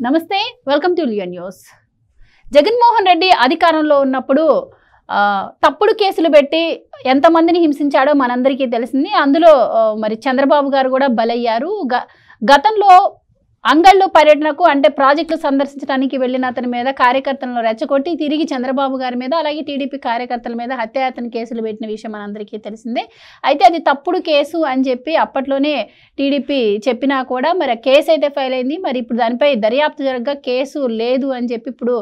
నమస్తే, welcome to లియన్ news. Jaganmohan Reddy అధికారంలో ఉన్నప్పుడు తప్పుడు కేసులు పెట్టి ఎంతమందిని హింసించాడో మనందరికీ తెలిసింది. అందులో మరి చంద్రబాబు గారు కూడా బలయ్యారు. గతంలో అంగళ్ళు పర్యటనకు అంటే ప్రాజెక్టులు సందర్శించడానికి వెళ్ళిన అతని మీద కార్యకర్తలను రెచ్చగొట్టి తిరిగి చంద్రబాబు గారి మీద అలాగే టీడీపీ కార్యకర్తల మీద హత్యాయత్న కేసులు పెట్టిన విషయం మనందరికీ తెలిసిందే. అయితే అది తప్పుడు కేసు అని చెప్పి అప్పట్లోనే టీడీపీ చెప్పినా కూడా మరి కేసు అయితే ఫైల్ అయింది. మరి ఇప్పుడు దానిపై దర్యాప్తు జరగగా కేసు లేదు అని చెప్పి ఇప్పుడు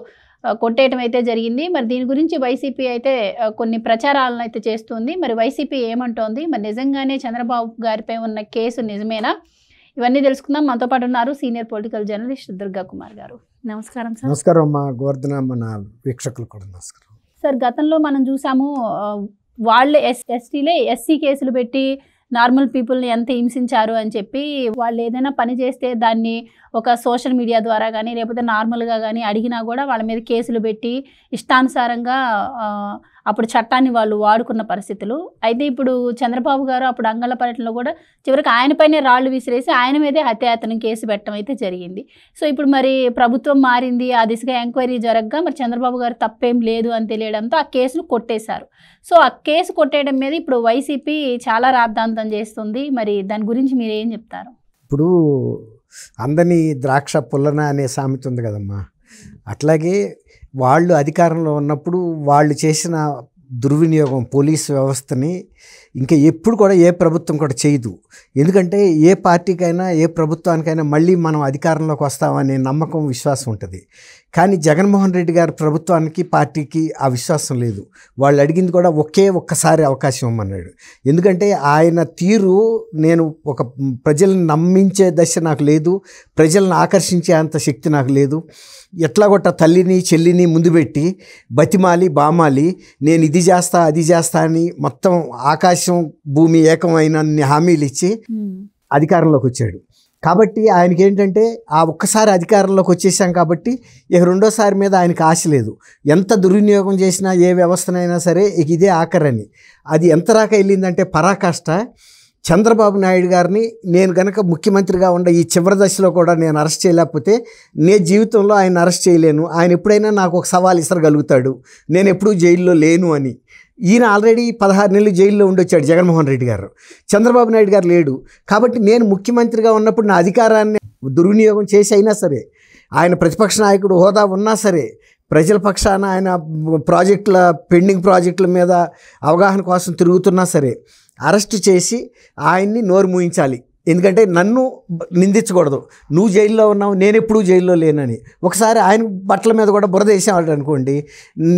కొట్టేయటం అయితే జరిగింది. మరి దీని గురించి వైసీపీ అయితే కొన్ని ప్రచారాలను అయితే చేస్తుంది. మరి వైసీపీ ఏమంటోంది, మరి నిజంగానే చంద్రబాబు గారిపై ఉన్న కేసు నిజమేనా, ఇవన్నీ తెలుసుకుందాం. మనతో పాటు ఉన్నారు senior political journalist Durga Kumar గారు. నమస్కారం సార్. నమస్కారం అమ్మా గోవర్ధన, మన వీక్షకులు కూడా నమస్కారం సార్. గతంలో మనం చూసాము వాళ్ళే ఎస్టీలే ఎస్సీ కేసులు పెట్టి నార్మల్ పీపుల్ని ఎంత హింసించారు అని చెప్పి వాళ్ళు ఏదైనా పని చేస్తే దాన్ని ఒక సోషల్ మీడియా ద్వారా కానీ లేకపోతే నార్మల్గా కానీ అడిగినా కూడా వాళ్ళ మీద కేసులు పెట్టి ఇష్టానుసారంగా అప్పుడు చట్టాన్ని వాళ్ళు వాడుకున్న పరిస్థితులు. అయితే ఇప్పుడు చంద్రబాబు గారు అప్పుడు అంగళ్ళ పర్యటనలో కూడా చివరికి ఆయనపైనే రాళ్లు విసిరేసి ఆయన మీదే హత్యాయత్నం కేసు పెట్టడం అయితే జరిగింది. సో ఇప్పుడు మరి ప్రభుత్వం మారింది, ఆ దిశగా ఎంక్వైరీ జరగగా మరి చంద్రబాబు గారు తప్పేం లేదు అని తెలియడంతో ఆ కేసును కొట్టేశారు. సో ఆ కేసు కొట్టేయడం మీద ఇప్పుడు వైసీపీ చాలా రాద్ధాంతం చేస్తుంది. మరి దాని గురించి మీరు ఏం చెప్తారు? ఇప్పుడు అందని ద్రాక్ష పుల్లన అనే సామెత ఉంది కదమ్మా, అట్లాగే వాళ్ళు అధికారంలో ఉన్నప్పుడు వాళ్ళు చేసిన దుర్వినియోగం పోలీసు వ్యవస్థని ఇంకా ఎప్పుడు కూడా ఏ ప్రభుత్వం కూడా చేయదు. ఎందుకంటే ఏ పార్టీకైనా ఏ ప్రభుత్వానికైనా మళ్ళీ మనం అధికారంలోకి వస్తామనే నమ్మకం విశ్వాసం ఉంటుంది. కానీ జగన్మోహన్ రెడ్డి గారి ప్రభుత్వానికి పార్టీకి ఆ విశ్వాసం లేదు. వాళ్ళు అడిగింది కూడా ఒక్కసారి అవకాశం ఇవ్వమన్నాడు. ఎందుకంటే ఆయన తీరు నేను ఒక ప్రజల్ని నమ్మించే దశ నాకు లేదు, ప్రజలను ఆకర్షించే అంత శక్తి నాకు లేదు. ఎట్లా కొట్ట తల్లిని చెల్లిని ముందు పెట్టి బతిమాలి బామాలి నేను ఇది చేస్తా అది చేస్తా అని మొత్తం ఆకాశం భూమి ఏకమైన హామీలు ఇచ్చి అధికారంలోకి వచ్చాడు. కాబట్టి ఆయనకి ఏంటంటే ఆ ఒక్కసారి అధికారంలోకి వచ్చేసాం కాబట్టి ఇక రెండోసారి మీద ఆయనకు ఆశ లేదు. ఎంత దుర్వినియోగం చేసినా ఏ వ్యవస్థనైనా సరే ఇక ఇదే ఆఖరని. అది ఎంత రాక వెళ్ళిందంటే పరాకాష్ట. చంద్రబాబు నాయుడు గారిని నేను కనుక ముఖ్యమంత్రిగా ఉండ ఈ చివరి దశలో కూడా నేను అరెస్ట్ చేయలేకపోతే నేను జీవితంలో ఆయన అరెస్ట్ చేయలేను. ఆయన ఎప్పుడైనా నాకు ఒక సవాల్ ఇసరగలుగుతాడు, నేను ఎప్పుడూ జైల్లో లేను అని. ఈయన ఆల్రెడీ 16 నెలలు జైల్లో ఉండొచ్చాడు జగన్మోహన్ రెడ్డి గారు. చంద్రబాబు నాయుడు గారు లేడు. కాబట్టి నేను ముఖ్యమంత్రిగా ఉన్నప్పుడు నా అధికారాన్ని దుర్వినియోగం చేసి అయినా సరే, ఆయన ప్రతిపక్ష నాయకుడు హోదా ఉన్నా సరే, ప్రజల పక్షాన ఆయన పెండింగ్ ప్రాజెక్టుల మీద అవగాహన కోసం తిరుగుతున్నా సరే అరెస్టు చేసి ఆయన్ని నోరు మూయించాలి. ఎందుకంటే నన్ను నిందించకూడదు, నువ్వు జైల్లో ఉన్నావు నేను ఎప్పుడూ జైల్లో లేనని. ఒకసారి ఆయన బట్టల మీద కూడా బురద వేసేవాడు అనుకోండి,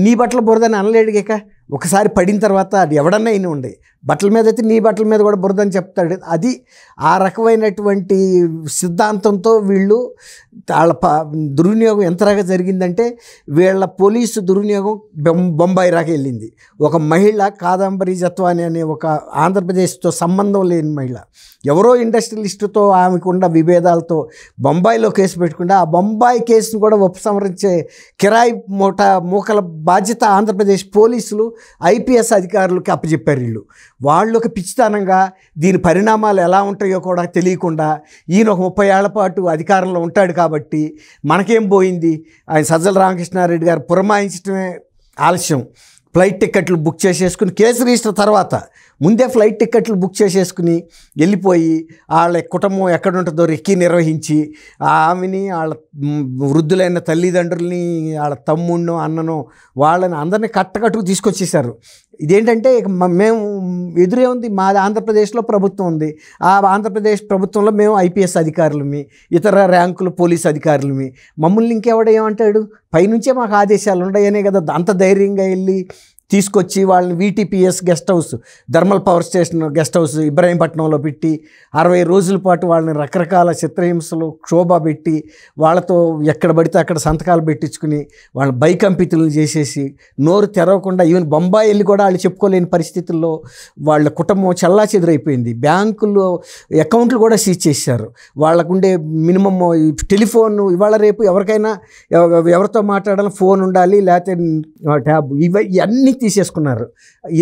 నీ బట్టల బురదని అనలేడుగాక. ఒకసారి పడిన తర్వాత అది ఎవడన్నా అయినా ఉండే బట్టల మీద అయితే నీ బట్టల మీద కూడా బురదని చెప్తాడు. అది ఆ రకమైనటువంటి సిద్ధాంతంతో వీళ్ళు వాళ్ళ దుర్వినియోగం ఎంతలాగా జరిగిందంటే వీళ్ళ పోలీసు దుర్వినియోగం బొంబాయి రాక వెళ్ళింది. ఒక మహిళ కాదంబరి జత్వాని అనే ఒక ఆంధ్రప్రదేశ్తో సంబంధం లేని మహిళ, ఎవరో ఇండస్ట్రియలిస్టుతో ఆమెకు ఉన్న విభేదాలతో బొంబాయిలో కేసు పెట్టుకుంటే ఆ బొంబాయి కేసును కూడా ఉపసంహరించే కిరాయి మూకల బాధ్యత ఆంధ్రప్రదేశ్ పోలీసులు ఐపీఎస్ అధికారులకు అప్పచెప్పారు. వాళ్ళు ఒక పిచ్చితనంగా దీని పరిణామాలు ఎలా ఉంటాయో కూడా తెలియకుండా ఈయన ఒక 30 ఏళ్ల పాటు అధికారంలో ఉంటాడు కాబట్టి మనకేం పోయింది, ఆయన సజ్జల రామకృష్ణారెడ్డి గారు పురమాయించడమే ఆలస్యం. ఫ్లైట్ టికెట్లు బుక్ చేసేసుకుని కేసు రిజిస్టర్ తర్వాత ముందే ఫ్లైట్ టికెట్లు బుక్ చేసేసుకుని వెళ్ళిపోయి వాళ్ళ కుటుంబం ఎక్కడుంటుందో రెక్కి నిర్వహించి ఆమెని వాళ్ళ వృద్ధులైన తల్లిదండ్రుల్ని వాళ్ళ తమ్ముడినో అన్ననో వాళ్ళని అందరినీ కట్టకట్టుకు తీసుకొచ్చేసారు. ఇదేంటంటే మేము ఎదురే ఉంది, మా ఆంధ్రప్రదేశ్లో ప్రభుత్వం ఉంది, ఆ ఆంధ్రప్రదేశ్ ప్రభుత్వంలో మేము ఐపీఎస్ అధికారులమి ఇతర ర్యాంకులు పోలీస్ అధికారులమి, మమ్మల్ని ఇంకెవడేమంటాడు, పైనుంచే మాకు ఆదేశాలు ఉన్నాయనే కదా అంత ధైర్యంగా వెళ్ళి తీసుకొచ్చి వాళ్ళని VTPS guest house, thermal power station guest house ఇబ్రాహీంపట్నంలో పెట్టి 60 రోజుల పాటు వాళ్ళని రకరకాల చిత్రహింసలు క్షోభ పెట్టి వాళ్ళతో ఎక్కడ పడితే అక్కడ సంతకాలు పెట్టించుకుని వాళ్ళని భయకంపితులు చేసేసి నోరు తెరవకుండా ఈవెన్ బొంబాయి వెళ్ళి కూడా వాళ్ళు చెప్పుకోలేని పరిస్థితుల్లో వాళ్ళ కుటుంబం చల్లా చెదురైపోయింది. బ్యాంకుల్లో అకౌంట్లు కూడా సీజ్ చేశారు. వాళ్ళకుండే మినిమం టెలిఫోన్ ఇవాళ రేపు ఎవరికైనా ఎవరితో మాట్లాడాలి ఫోన్ ఉండాలి, లేకపోతే ట్యాబ్, ఇవన్నీ తీసేసుకున్నారు.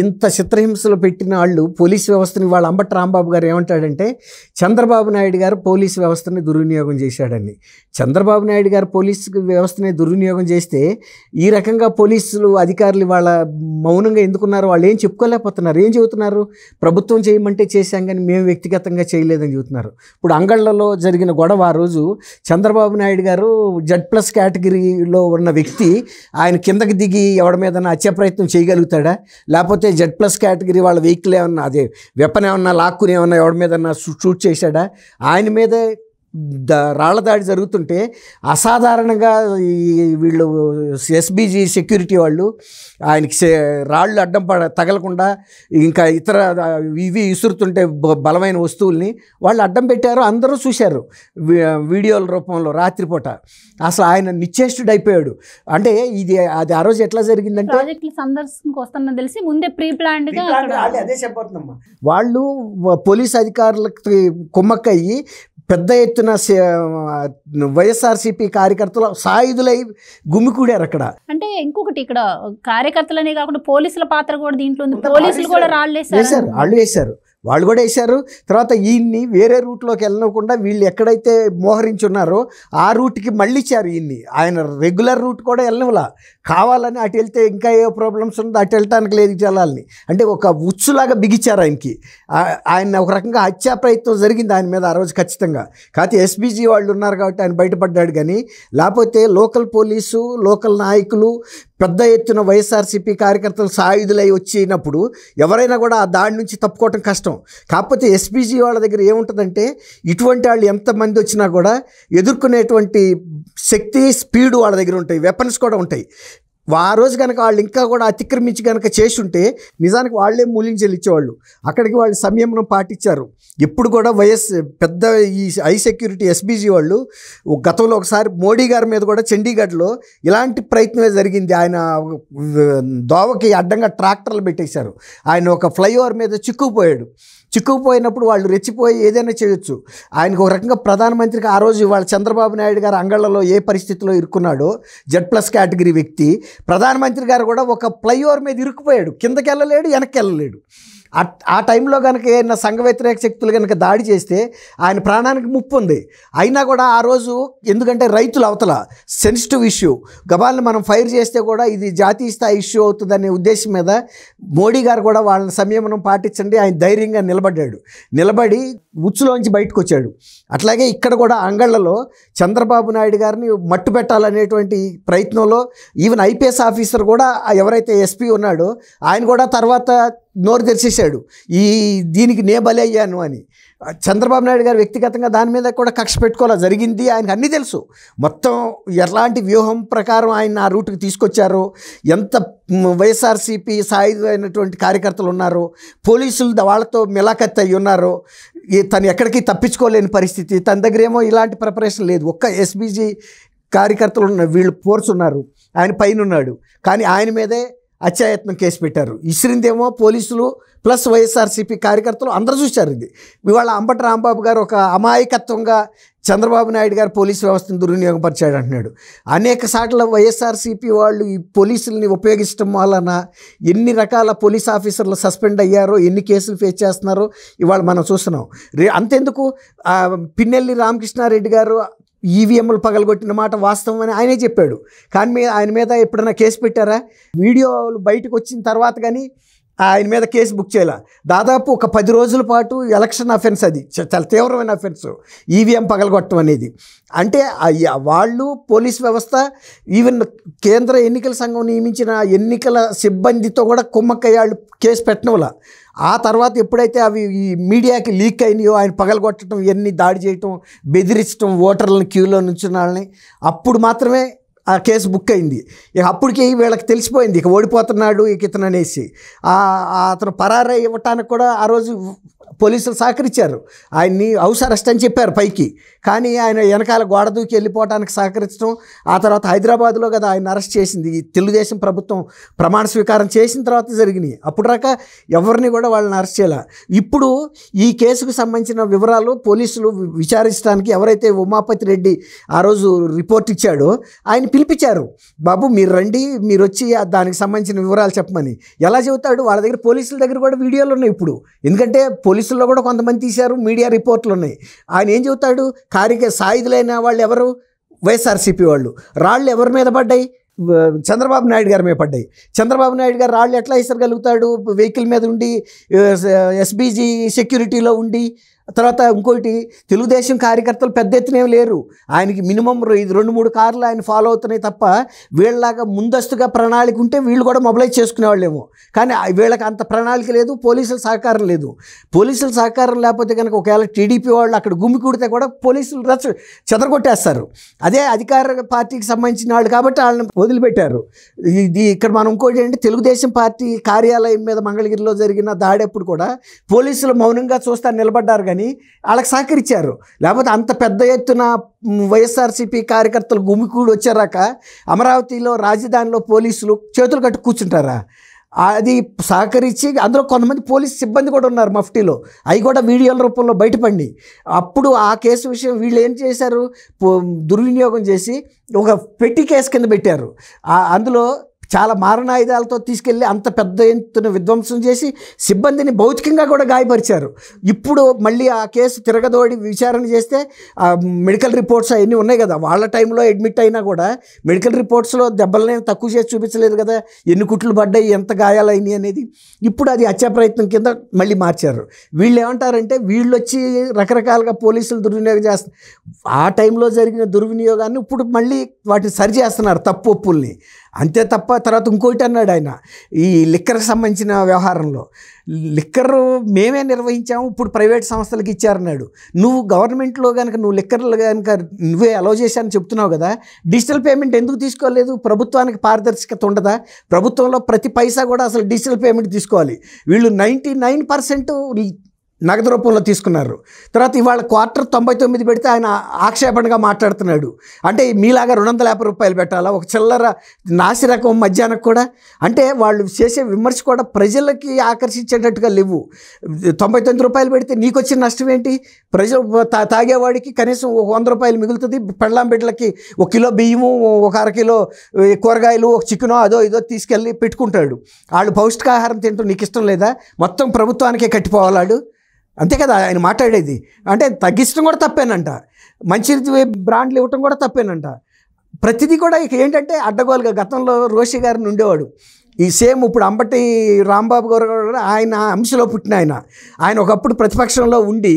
ఇంత చిత్రహింసలు పెట్టిన వాళ్ళు పోలీస్ వ్యవస్థని, వాళ్ళ అంబటి రాంబాబు గారు ఏమంటాడంటే చంద్రబాబు నాయుడు గారు పోలీస్ వ్యవస్థని దుర్వినియోగం చేశాడని. చంద్రబాబు నాయుడు గారు పోలీస్ వ్యవస్థని దుర్వినియోగం చేస్తే ఈ రకంగా పోలీసులు అధికారులు వాళ్ళ మౌనంగా ఎందుకున్నారు? వాళ్ళు ఏం చెప్పుకోలేకపోతున్నారు. ఏం చెబుతున్నారు? ప్రభుత్వం చేయమంటే చేశాం కానీ మేము వ్యక్తిగతంగా చేయలేదని చెబుతున్నారు. ఇప్పుడు అంగళ్ళలో జరిగిన గొడవ ఆ రోజు చంద్రబాబు నాయుడు గారు Z+ కేటగిరీలో ఉన్న వ్యక్తి ఆయన కిందకి దిగి ఎవరి మీద హత్య ప్రయత్నం చేయగలుగుతాడా? లేకపోతే Z+ కేటగిరీ వాళ్ళ వెహికల్ ఏమన్నా అదే వెపన్ ఏమన్నా లాక్కుని ఏమన్నా ఎవరి మీద షూట్ చేశాడా? ఆయన మీదే రాళ్ల దాడి జరుగుతుంటే అసాధారణంగా వీళ్ళు SBG సెక్యూరిటీ వాళ్ళు ఆయనకి రాళ్ళు అడ్డం తగలకుండా ఇంకా ఇతర ఇవి ఇసురుతుంటే బలమైన వస్తువుల్ని వాళ్ళు అడ్డం పెట్టారు. అందరూ చూశారు వీడియోల రూపంలో రాత్రిపూట. అసలు ఆయన నిశ్చేష్టుడు అయిపోయాడు. అంటే ఇది అది ఆ రోజు ఎట్లా జరిగిందంటే సందర్శనకు వస్తుందని తెలిసి ముందే ప్రీ ప్లాన్డ్ గా అదే చెప్పబోతుందమ్మా. వాళ్ళు పోలీస్ అధికారులకి కుమ్మక్కయ్యి పెద్ద ఎత్తున వైఎస్ఆర్సీపీ కార్యకర్తలు సాయుధులై గుమికూడారు అక్కడ. అంటే ఇంకొకటి ఇక్కడ కార్యకర్తలనే కాకుండా పోలీసుల పాత్ర కూడా దీంట్లో ఉంది. పోలీసులు కూడా రాళ్ళు వేశారు, వాళ్ళు కూడా వేశారు. తర్వాత ఈయన్ని వేరే రూట్లోకి వెళ్ళకుండా వీళ్ళు ఎక్కడైతే మోహరించున్నారో ఆ రూట్కి మళ్ళీ ఇచ్చారు ఈయన్ని. ఆయన రెగ్యులర్ రూట్ కూడా వెళ్ళనివ్వలా, కావాలని అటు వెళ్తే ఇంకా ఏ ప్రాబ్లమ్స్ ఉందో అటు వెళ్ళటానికి లేదు జలాల్ని. అంటే ఒక ఉచ్చులాగా బిగించారు ఆయనకి. ఆయన ఒక రకంగా హత్యా ప్రయత్నం జరిగింది ఆయన మీద ఆ రోజు ఖచ్చితంగా. కాకపోతే SBG వాళ్ళు ఉన్నారు కాబట్టి ఆయన బయటపడ్డాడు. కానీ లేకపోతే లోకల్ పోలీసు, లోకల్ నాయకులు, పెద్ద ఎత్తున వైఎస్ఆర్సీపీ కార్యకర్తలు సాయుధులై వచ్చినప్పుడు ఎవరైనా కూడా ఆ దాడి నుంచి తప్పుకోవటం కష్టం. కాకపోతే SBG వాళ్ళ దగ్గర ఏముంటుందంటే ఇటువంటి వాళ్ళు ఎంతమంది వచ్చినా కూడా ఎదుర్కొనేటువంటి శక్తి, స్పీడు వాళ్ళ దగ్గర ఉంటాయి. వెపన్స్ కూడా ఉంటాయి. ఆ రోజు కనుక వాళ్ళు ఇంకా కూడా అతిక్రమించి కనుక చేసి ఉంటే నిజానికి వాళ్ళే మూల్యం చెల్లించేవాళ్ళు. అక్కడికి వాళ్ళు సంయమనం పాటించారు. ఇప్పుడు కూడా పెద్ద ఈ హై సెక్యూరిటీ SBG వాళ్ళు గతంలో ఒకసారి మోడీ గారి మీద కూడా చండీగఢ్లో ఇలాంటి ప్రయత్నమే జరిగింది. ఆయన దోవకి అడ్డంగా ట్రాక్టర్లు పెట్టేశారు. ఆయన ఒక ఫ్లైఓవర్ మీద చిక్కుకుపోయినప్పుడు వాళ్ళు రెచ్చిపోయి ఏదైనా చేయొచ్చు. ఆయనకు ఒక రకంగా ప్రధానమంత్రికి ఆ రోజు వాళ్ళ చంద్రబాబు నాయుడు గారు అంగళ్ళలో ఏ పరిస్థితిలో ఇరుక్కున్నాడో Z+ కేటగిరీ వ్యక్తి, ప్రధానమంత్రి గారు కూడా ఒక ఫ్లైఓవర్ మీద ఇరుక్కుపోయాడు. కిందకి వెళ్ళలేడు, వెనక్కి వెళ్ళలేడు. ఆ టైంలో కనుక ఏదైనా సంఘ వ్యతిరేక శక్తులు కనుక దాడి చేస్తే ఆయన ప్రాణానికి ముప్పు ఉంది. అయినా కూడా ఆ రోజు ఎందుకంటే రైతుల అవతల సెన్సిటివ్ ఇష్యూ, గబాల్ని మనం ఫైర్ చేస్తే కూడా ఇది జాతీయ స్థాయి ఇష్యూ అవుతుందనే ఉద్దేశం మీద మోడీ గారు కూడా వాళ్ళని సంయమనం పాటించండి ఆయన ధైర్యంగా నిలబడి ఉచ్చులోంచి బయటకు వచ్చాడు. అట్లాగే ఇక్కడ కూడా అంగళ్ళలో చంద్రబాబు నాయుడు గారిని మట్టు పెట్టాలనేటువంటి ప్రయత్నంలో ఈవెన్ IPS ఆఫీసర్ కూడా ఎవరైతే SP ఉన్నాడో ఆయన కూడా తర్వాత నోరు తెరిచేశాడు దీనికి నే బలయ్యాను అని. చంద్రబాబు నాయుడు గారు వ్యక్తిగతంగా దాని మీద కూడా కక్ష పెట్టుకోవాలా జరిగింది. ఆయనకు అన్నీ తెలుసు. మొత్తం ఎలాంటి వ్యూహం ప్రకారం ఆయన ఆ రూట్కి తీసుకొచ్చారో, ఎంత వైఎస్ఆర్సీపీ సాయుధమైనటువంటి కార్యకర్తలు ఉన్నారో, పోలీసులు వాళ్ళతో మిలాఖత్ అయ్యి ఉన్నారో, తను ఎక్కడికి తప్పించుకోలేని పరిస్థితి. తన దగ్గర ఏమో ఇలాంటి ప్రిపరేషన్ లేదు. ఒక్క SBG కార్యకర్తలు ఉన్న వీళ్ళు ఫోర్స్ ఉన్నారు, ఆయన పైన ఉన్నాడు. కానీ ఆయన మీదే హత్యాయత్నం కేసు పెట్టారు. ఇసిరిందేమో పోలీసులు ప్లస్ వైఎస్ఆర్సీపీ కార్యకర్తలు అందరూ చూశారు. ఇది ఇవాళ అంబటి రాంబాబు గారు ఒక అమాయకత్వంగా చంద్రబాబు నాయుడు గారు పోలీసు వ్యవస్థను దుర్వినియోగపరిచాడు అంటున్నాడు. అనేక సార్లు వైఎస్ఆర్సీపీ వాళ్ళు ఈ పోలీసుల్ని ఉపయోగించడం వలన ఎన్ని రకాల పోలీస్ ఆఫీసర్లు సస్పెండ్ అయ్యారో, ఎన్ని కేసులు ఫేస్ చేస్తున్నారో ఇవాళ మనం చూస్తున్నాం. అంతెందుకు పిన్నెల్లి రామకృష్ణారెడ్డి గారు ఈవీఎంలు పగలగొట్టిన మాట వాస్తవం అని ఆయనే చెప్పాడు. కానీ ఆయన మీద ఎప్పుడైనా కేసు పెట్టారా? వీడియోలు బయటకు వచ్చిన తర్వాత కానీ ఆయన మీద కేసు బుక్ చేయాల. దాదాపు ఒక 10 రోజుల పాటు ఎలక్షన్ అఫెన్స్, అది చాలా తీవ్రమైన అఫెన్స్ ఈవీఎం పగలగొట్టడం అనేది. అంటే వాళ్ళు పోలీస్ వ్యవస్థ ఈవెన్ కేంద్ర ఎన్నికల సంఘం నియమించిన ఎన్నికల సిబ్బందితో కూడా కుమ్మక్కయ్యాళ్ళు కేసు పెట్టడంలా. ఆ తర్వాత ఎప్పుడైతే అవి ఈ మీడియాకి లీక్ అయినాయో, ఆయన పగలగొట్టడం, ఇవన్నీ దాడి చేయటం, బెదిరించడం, ఓటర్లను క్యూలో నుంచున్న వాళ్ళని, అప్పుడు మాత్రమే ఆ కేసు బుక్ అయింది. ఇక అప్పటికి వీళ్ళకి తెలిసిపోయింది ఇక ఓడిపోతున్నాడు ఇక ఇతను అనేసి. అతను పరారై ఇవ్వటానికి కూడా ఆ రోజు పోలీసులు సహకరించారు. ఆయన్ని హౌస్ అరెస్ట్ అని చెప్పారు పైకి, కానీ ఆయన వెనకాల గోడ దూకి వెళ్ళిపోవడానికి సహకరించడం. ఆ తర్వాత హైదరాబాద్లో కదా ఆయన అరెస్ట్ చేసింది తెలుగుదేశం ప్రభుత్వం ప్రమాణ స్వీకారం చేసిన తర్వాత జరిగినాయి. అప్పుడు దాకా ఎవరిని కూడా వాళ్ళని అరెస్ట్ చేయాల. ఇప్పుడు ఈ కేసుకు సంబంధించిన వివరాలు పోలీసులు విచారించడానికి ఎవరైతే ఉమాపతి రెడ్డి ఆ రోజు రిపోర్ట్ ఇచ్చాడో ఆయన పిలిపించారు, బాబు మీరు రండి, మీరు వచ్చి దానికి సంబంధించిన వివరాలు చెప్పమని. ఎలా చెబుతాడు? వాళ్ళ దగ్గర పోలీసుల దగ్గర కూడా వీడియోలు ఉన్నాయి ఇప్పుడు, ఎందుకంటే పోలీసుల్లో కూడా కొంతమంది తీశారు, మీడియా రిపోర్ట్లు ఉన్నాయి. ఆయన ఏం చెబుతాడు? సాయుధులైన వాళ్ళు ఎవరు? వైఎస్ఆర్సీపీ వాళ్ళు. రాళ్ళు ఎవరి మీద పడ్డాయి? చంద్రబాబు నాయుడు గారి మీద పడ్డాయి. చంద్రబాబు నాయుడు గారు రాళ్ళు ఎట్లా ఇసరగలుగుతాడు? వెహికల్ మీద ఉండి, ఎస్బీజీ సెక్యూరిటీలో ఉండి. తర్వాత ఇంకోటి, తెలుగుదేశం కార్యకర్తలు పెద్ద ఎత్తునేమి లేరు. ఆయనకి మినిమం 2-3 కార్లు ఆయన ఫాలో అవుతున్నాయి తప్ప, వీళ్ళలాగా ముందస్తుగా ప్రణాళిక ఉంటే వీళ్ళు కూడా మొబిలైజ్ చేసుకునేవాళ్ళేమో. కానీ వీళ్ళకి అంత ప్రణాళిక లేదు, పోలీసుల సహకారం లేదు. పోలీసుల సహకారం లేకపోతే కనుక ఒకవేళ టీడీపీ వాళ్ళు అక్కడ గుమ్మి కూడితే కూడా పోలీసులు చెదరగొట్టేస్తారు. అదే అధికార పార్టీకి సంబంధించిన వాళ్ళు కాబట్టి వాళ్ళని వదిలిపెట్టారు. ఇక్కడ మనం ఇంకోటి ఏంటి, తెలుగుదేశం పార్టీ కార్యాలయం మీద మంగళగిరిలో జరిగిన దాడేప్పుడు కూడా పోలీసులు మౌనంగా చూస్తా నిలబడ్డారు, కానీ వాళ్ళకి సహకరించారు. లేకపోతే అంత పెద్ద ఎత్తున వైఎస్ఆర్సీపీ కార్యకర్తలు గుమికూడి వచ్చారాక అమరావతిలో రాజధానిలో పోలీసులు చేతులు కట్టు కూర్చుంటారా? అది సహకరించి, అందులో కొంతమంది పోలీస్ సిబ్బంది కూడా ఉన్నారు మఫ్టీలో, అవి కూడా వీడియోల రూపంలో బయటపడి. అప్పుడు ఆ కేసు విషయం వీళ్ళు ఏం చేశారు? దుర్వినియోగం చేసి ఒక పెట్టి కేసు కింద పెట్టారు. అందులో చాలా మారణాయుధాలతో తీసుకెళ్ళి అంత పెద్ద ఎత్తున విధ్వంసం చేసి సిబ్బందిని భౌతికంగా కూడా గాయపరిచారు. ఇప్పుడు మళ్ళీ ఆ కేసు తిరగదోడి విచారణ చేస్తే మెడికల్ రిపోర్ట్స్ అవన్నీ ఉన్నాయి కదా, వాళ్ళ టైంలో అడ్మిట్ అయినా కూడా మెడికల్ రిపోర్ట్స్లో దెబ్బలనే తక్కువ చేసి చూపించలేదు కదా, ఎన్ని కుట్లు పడ్డాయి, ఎంత గాయాలైనాయి అనేది. ఇప్పుడు అది హత్యా ప్రయత్నం కింద మళ్ళీ మార్చారు. వీళ్ళు ఏమంటారంటే, వీళ్ళు వచ్చి రకరకాలుగా పోలీసులు దుర్వినియోగం చేస్తారు. ఆ టైంలో జరిగిన దుర్వినియోగాన్ని ఇప్పుడు మళ్ళీ వాటిని సరి చేస్తున్నారు, తప్పు ఒప్పుల్ని. అంతే తప్ప తర్వాత ఇంకోటి అన్నాడు ఆయన, ఈ లిక్కర్కి సంబంధించిన వ్యవహారంలో, లిక్కర్ మేమే నిర్వహించాము, ఇప్పుడు ప్రైవేట్ సంస్థలకు ఇచ్చారన్నాడు. నువ్వు గవర్నమెంట్లో కనుక నువ్వు లిక్కర్లు కనుక నువ్వే అలౌ చేశానని చెప్తున్నావు కదా, డిజిటల్ పేమెంట్ ఎందుకు తీసుకోలేదు? ప్రభుత్వానికి పారదర్శకత ఉండదా? ప్రభుత్వంలో ప్రతి పైసా కూడా అసలు డిజిటల్ పేమెంట్ తీసుకోవాలి. వీళ్ళు 99% నగదు రూపంలో తీసుకున్నారు. తర్వాత ఇవాళ క్వార్టర్ 99 పెడితే ఆయన ఆక్షేపణగా మాట్లాడుతున్నాడు. అంటే మీలాగా 250 రూపాయలు పెట్టాలా ఒక చిల్లర నాసిరకం మధ్యాహ్నం కూడా? అంటే వాళ్ళు చేసే విమర్శ కూడా ప్రజలకి ఆకర్షించేటట్టుగా లేవు. 99 రూపాయలు పెడితే నీకు వచ్చిన నష్టం ఏంటి? ప్రజలు తాగేవాడికి కనీసం 100 రూపాయలు మిగులుతుంది. పెళ్ళాం బిడ్డలకి 1 కిలో బియ్యము, 1 అర కిలో కూరగాయలు, ఒక చికెనో అదో ఇదో తీసుకెళ్ళి పెట్టుకుంటాడు. వాళ్ళు పౌష్టికాహారం తింటూ నీకు ఇష్టం లేదా? మొత్తం ప్రభుత్వానికే కట్టిపోవాలాడు. అంతే కదా ఆయన మాట్లాడేది. అంటే తగ్గించడం కూడా తప్పేనంట, మంచి బ్రాండ్లు ఇవ్వటం కూడా తప్పేనంట. ప్రతిదీ కూడా ఇక ఏంటంటే అడ్డగోలుగా. గతంలో రోషి గారిని ఉండేవాడు, ఈ సేమ్ ఇప్పుడు అంబటి రాంబాబు గారు కూడా ఆయన అంశలో పుట్టిన ఆయన ఒకప్పుడు ప్రతిపక్షంలో ఉండి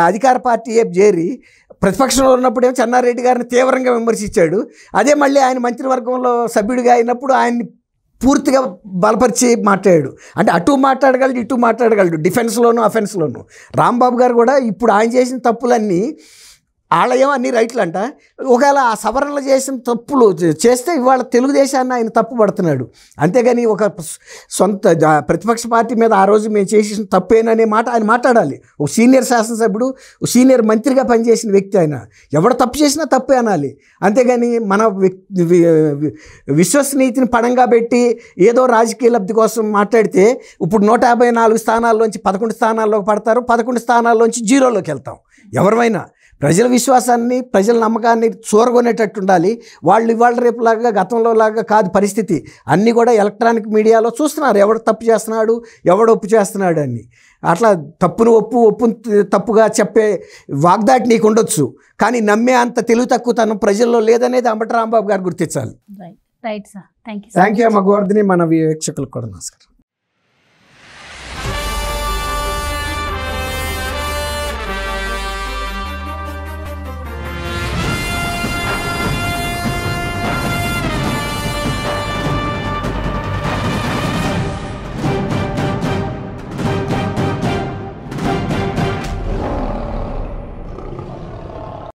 అధికార పార్టీ చేరి ప్రతిపక్షంలో ఉన్నప్పుడేమో చెన్నారెడ్డి గారిని తీవ్రంగా విమర్శించాడు. అదే మళ్ళీ ఆయన మంత్రివర్గంలో సభ్యుడిగా అయినప్పుడు ఆయన్ని పూర్తిగా బలపరిచి మాట్లాడాడు. అంటే అటు మాట్లాడగలడు, ఇటు మాట్లాడగలడు, డిఫెన్స్లోను అఫెన్స్లోను. రాంబాబు గారు కూడా ఇప్పుడు ఆయన చేసిన తప్పులన్నీ వాళ్ళేమో అన్ని రైట్లు అంట. ఒకవేళ ఆ సవరణలు చేసిన తప్పులు చేస్తే ఇవాళ తెలుగుదేశాన్ని ఆయన తప్పు పడుతున్నాడు. అంతేగాని ఒక సొంత ప్రతిపక్ష పార్టీ మీద ఆ రోజు మేము చేసిన తప్పేననే మాట ఆయన మాట్లాడాలి. ఒక సీనియర్ శాసనసభ్యుడు, సీనియర్ మంత్రిగా పనిచేసిన వ్యక్తి ఆయన. ఎవడు తప్పు చేసినా తప్పే అనాలి. అంతేగాని మన విశ్వసనీయతని పణంగా పెట్టి ఏదో రాజకీయ లబ్ధి కోసం మాట్లాడితే ఇప్పుడు 154 స్థానాల్లోంచి 11 స్థానాల్లోకి పడతారు, 11 స్థానాల్లోంచి 0లోకి వెళ్తాం. ఎవరైనా ప్రజల విశ్వాసాన్ని, ప్రజల నమ్మకాన్ని చూరగొనేటట్టు ఉండాలి. వాళ్ళు ఇవాళ రేపులాగా గతంలో లాగా కాదు పరిస్థితి. అన్నీ కూడా ఎలక్ట్రానిక్ మీడియాలో చూస్తున్నారు, ఎవడు తప్పు చేస్తున్నాడు, ఎవడు ఒప్పు చేస్తున్నాడు అని. అట్లా తప్పును ఒప్పును తప్పుగా చెప్పే వాగ్దాటి నీకు ఉండొచ్చు, కానీ నమ్మే అంత తెలివి తక్కువతనం ప్రజల్లో లేదనేది అంబటి రాంబాబు గారు గుర్తించాలి. Right sir, thank you. Thank you అమ్మ గోవర్ధని. మన వీక్షకులకు కూడా నమస్కారం.